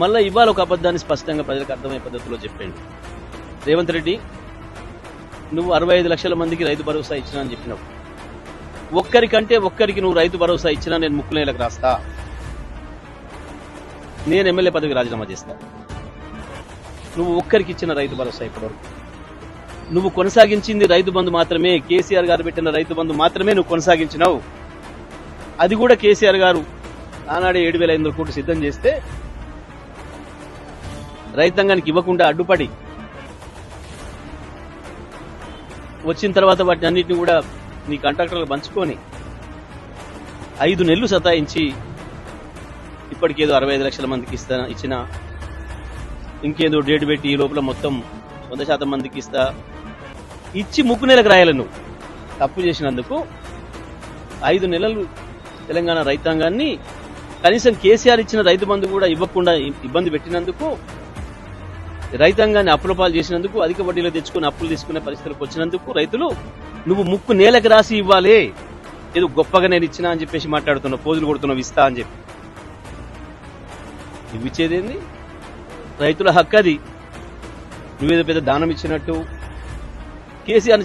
మళ్ళీ ఇవాళ ఒక అబద్ధాన్ని స్పష్టంగా ప్రజలకు అర్థమయ్యే పద్ధతిలో చెప్పండి. రేవంత్ రెడ్డి, నువ్వు 65 లక్షల మందికి రైతు భరోసా ఇచ్చినా అని చెప్పినావు. ఒక్కరికి నువ్వు రైతు భరోసా ఇచ్చినా నేను ముక్కునేలకు రాస్తా, నేను ఎమ్మెల్యే పదవికి రాజీనామా చేస్తా. నువ్వు ఒక్కరికి ఇచ్చిన రైతు భరోసా ఇప్పటివరకు నువ్వు కొనసాగించింది రైతు బంధు మాత్రమే. కేసీఆర్ గారు పెట్టిన రైతు బంధు మాత్రమే నువ్వు కొనసాగించినావు. అది కూడా కేసీఆర్ గారు ఆనాడే 7,500 కోట్లు సిద్ధం చేస్తే రైతాంగానికి ఇవ్వకుండా అడ్డుపడి వచ్చిన తర్వాత వాటిని అన్నింటినీ కూడా నీ కాంట్రాక్టర్లకు పంచుకొని 5 నెలలు సతాయించి ఇప్పటికేదో 65 లక్షల మందికి ఇచ్చిన, ఇంకేదో డేట్ పెట్టి ఈ లోపల మొత్తం 100% మందికి ఇచ్చి ముక్కునేలకు రాయాలి. నువ్వు తప్పు చేసినందుకు 5 నెలలు తెలంగాణ రైతాంగాన్ని కనీసం కేసీఆర్ ఇచ్చిన రైతు బంధు కూడా ఇవ్వకుండా ఇబ్బంది పెట్టినందుకు, రైతాంగాన్ని అప్పులపాలు చేసినందుకు, అధిక వడ్డీలో తెచ్చుకుని అప్పులు తీసుకునే పరిస్థితులకు వచ్చినందుకు రైతులు నువ్వు ముక్కు నేలకు రాసి ఇవ్వాలి. ఏదో గొప్పగా నేను ఇచ్చినా అని చెప్పేసి మాట్లాడుతున్నావు, పోజులు కొడుతున్నావు ఇస్తా అని చెప్పి. నువ్వు ఇచ్చేదేంది? రైతుల హక్కు అది. నువ్వేదో పెద్ద దానం ఇచ్చినట్టు కేసీఆర్